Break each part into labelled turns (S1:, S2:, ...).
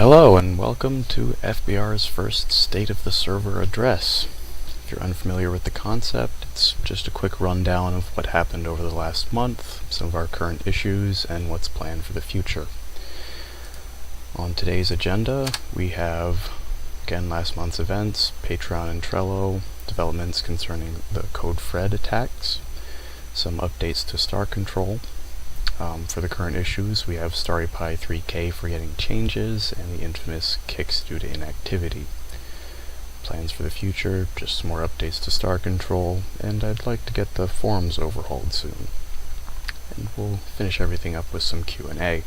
S1: Hello and welcome to FBR's first State of the Server address. If you're unfamiliar with the concept, it's just a quick rundown of what happened over the last month, some of our current issues, and what's planned for the future. On today's agenda, we have, again, last month's events, Patreon and Trello, developments concerning the CodeFred attacks, some updates to Star Control. For the current issues, we have StarryPie 3K forgetting changes, and the infamous kicks due to inactivity. Plans for the future, just some more updates to Star Control, and I'd like to get the forums overhauled soon. And we'll finish everything up with some Q&A.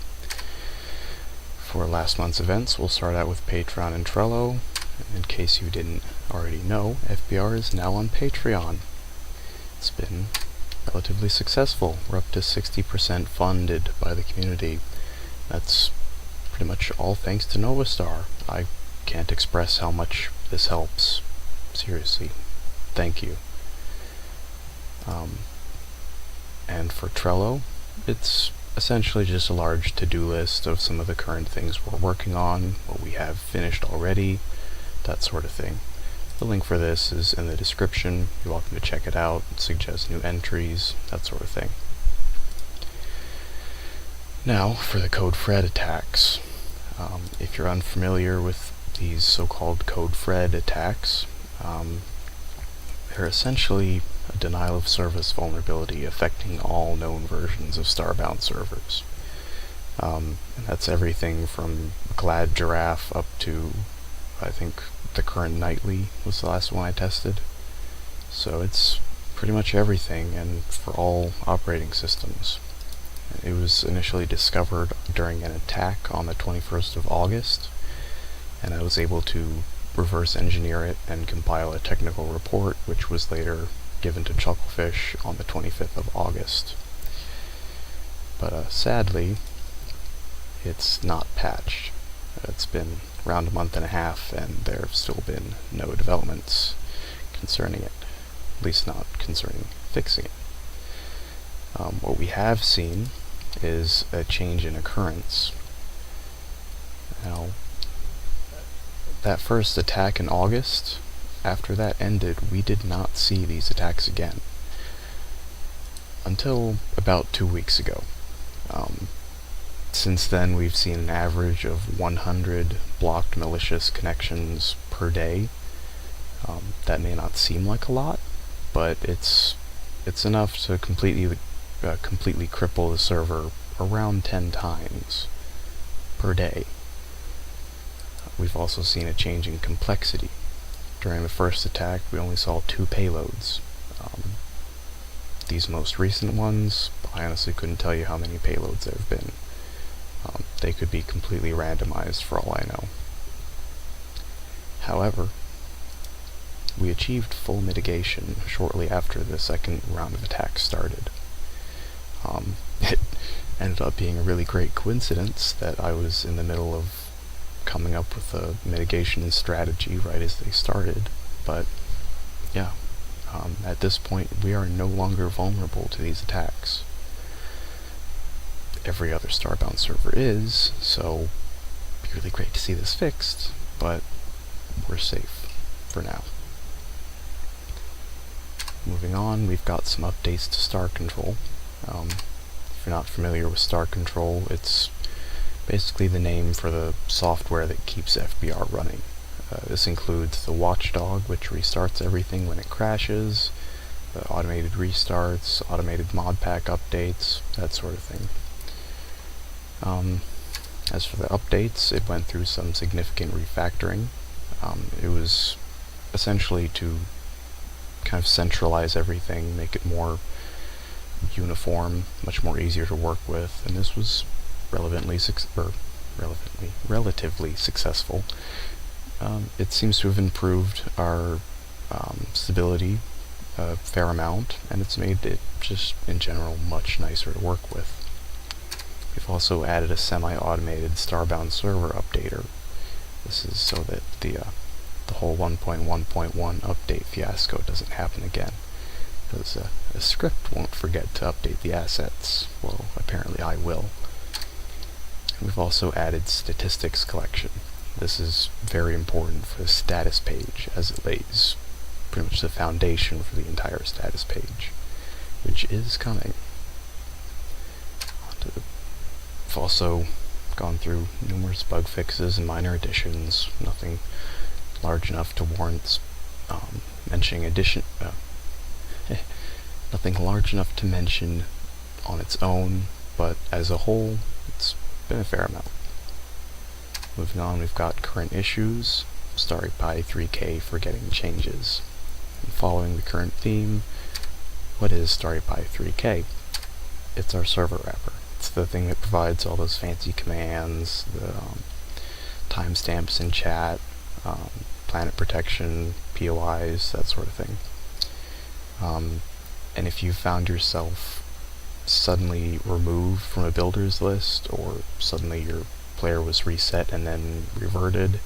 S1: For last month's events, we'll start out with Patreon and Trello. In case you didn't already know, FBR is now on Patreon. It's been relatively successful. We're up to 60% funded by the community. That's pretty much all thanks to Novastar. I can't express how much this helps. Seriously, thank you. And for Trello, it's essentially just a large to-do list of some of the current things we're working on, what we have finished already, that sort of thing. The link for this is in the description. You're welcome to check it out, suggest new entries, that sort of thing. Now, for the CodeFred attacks. If you're unfamiliar with these so-called CodeFred attacks, they're essentially a denial of service vulnerability affecting all known versions of Starbound servers. And that's everything from Glad Giraffe up to, I think, the current Nightly was the last one I tested. So it's pretty much everything, and for all operating systems. It was initially discovered during an attack on the 21st of August, and I was able to reverse engineer it and compile a technical report, which was later given to Chucklefish on the 25th of August. But sadly, it's not patched. It's been around a month and a half, and there have still been no developments concerning it, at least not concerning fixing it. What we have seen is a change in occurrence. Now, that first attack in August, after that ended, we did not see these attacks again until about 2 weeks ago. Since then, we've seen an average of 100 blocked malicious connections per day. That may not seem like a lot, but it's enough to completely cripple the server around 10 times per day. We've also seen a change in complexity. During the first attack, we only saw 2 payloads. These most recent ones, I honestly couldn't tell you how many payloads there have been. They could be completely randomized for all I know. However, we achieved full mitigation shortly after the second round of attacks started. It ended up being a really great coincidence that I was in the middle of coming up with a mitigation strategy right as they started, but yeah, at this point we are no longer vulnerable to these attacks. Every other Starbound server is, so it'd be really great to see this fixed, but we're safe for now. Moving on, we've got some updates to Star Control. If you're not familiar with Star Control, it's basically the name for the software that keeps FBR running. This includes the Watchdog, which restarts everything when it crashes, the automated restarts, automated mod pack updates, that sort of thing. As for the updates, it went through some significant refactoring. It was essentially to kind of centralize everything, make it more uniform, much more easier to work with, and this was relatively successful. It seems to have improved our stability a fair amount, and it's made it just in general much nicer to work with. We've also added a semi-automated Starbound server updater. This is so that the whole 1.1.1 update fiasco doesn't happen again, because a script won't forget to update the assets. Well, apparently I will. We've also added statistics collection. This is very important for the status page, as it lays pretty much the foundation for the entire status page, which is coming. We've also gone through numerous bug fixes and minor additions, nothing large enough to warrant mentioning nothing large enough to mention on its own, but as a whole, it's been a fair amount. Moving on, we've got current issues, Starry Pie 3K forgetting changes. And following the current theme, what is Starry Pie 3K? It's our server wrapper. It's the thing that provides all those fancy commands, the timestamps in chat, planet protection, POIs, that sort of thing. And if you found yourself suddenly removed from a builder's list, or suddenly your player was reset and then reverted,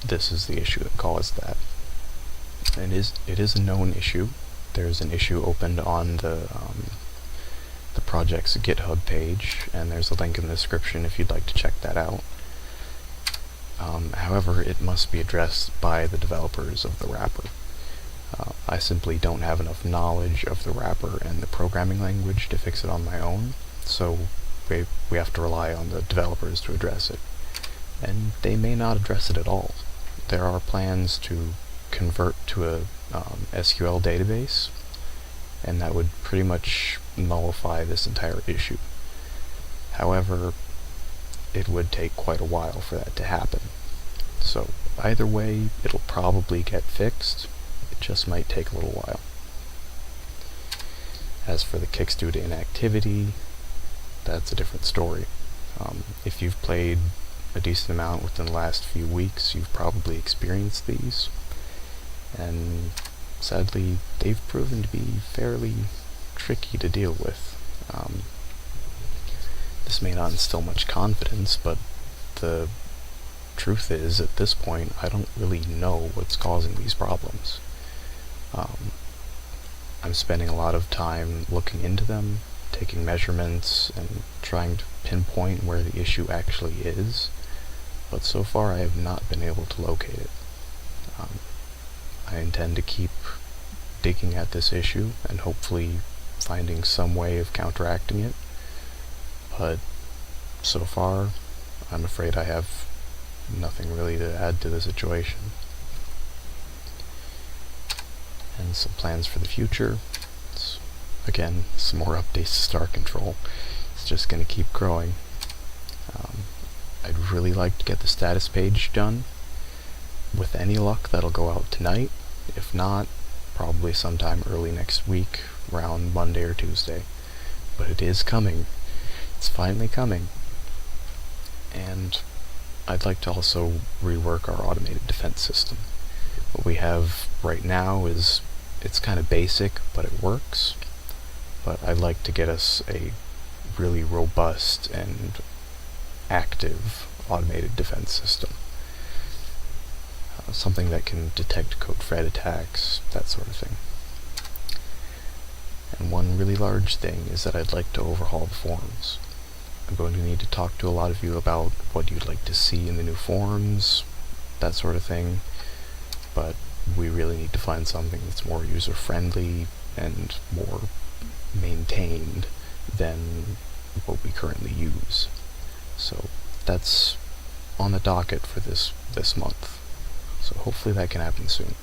S1: this is the issue that caused that. And it is a known issue. There's an issue opened on the project's GitHub page, and there's a link in the description if you'd like to check that out. However, it must be addressed by the developers of the wrapper. I simply don't have enough knowledge of the wrapper and the programming language to fix it on my own, so we have to rely on the developers to address it. And they may not address it at all. There are plans to convert to a SQL database, and that would pretty much nullify this entire issue. However, it would take quite a while for that to happen. So either way, it'll probably get fixed. It just might take a little while. As for the kicks due to inactivity, that's a different story. If you've played a decent amount within the last few weeks, you've probably experienced these, and sadly, they've proven to be fairly tricky to deal with. This may not instill much confidence, but the truth is, at this point, I don't really know what's causing these problems. I'm spending a lot of time looking into them, taking measurements, and trying to pinpoint where the issue actually is, but so far I have not been able to locate it. I intend to keep digging at this issue and hopefully finding some way of counteracting it, but so far I'm afraid I have nothing really to add to the situation. And some plans for the future. Again, some more updates to Star Control. It's just going to keep growing. I'd really like to get the status page done. With any luck, that'll go out tonight. If not, probably sometime early next week, around Monday or Tuesday. But it is coming. It's finally coming. And I'd like to also rework our automated defense system. What we have right now is, it's kind of basic, but it works. But I'd like to get us a really robust and active automated defense system. Something that can detect code threat attacks, that sort of thing. And one really large thing is that I'd like to overhaul the forums. I'm going to need to talk to a lot of you about what you'd like to see in the new forums, that sort of thing, but we really need to find something that's more user-friendly and more maintained than what we currently use. So that's on the docket for this month. So hopefully that can happen soon.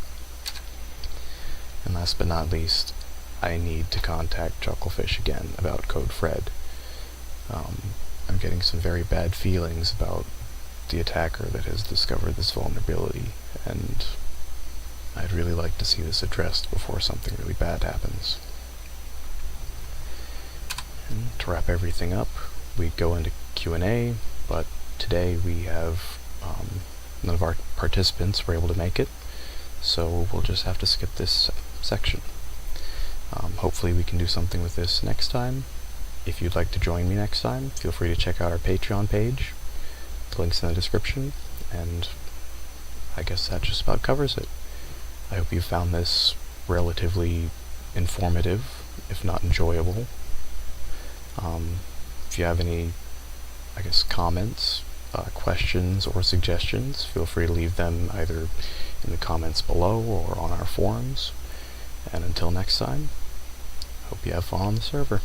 S1: And last but not least, I need to contact Chucklefish again about Code Fred. I'm getting some very bad feelings about the attacker that has discovered this vulnerability, and I'd really like to see this addressed before something really bad happens. And to wrap everything up, we go into Q&A, but today we have none of our participants were able to make it, so we'll just have to skip this section. Hopefully we can do something with this next time. If you'd like to join me next time, feel free to check out our Patreon page. The link's in the description, and I guess that just about covers it. I hope you found this relatively informative, if not enjoyable. If you have any comments, questions, or suggestions, feel free to leave them either in the comments below or on our forums. And until next time, hope you have fun on the server.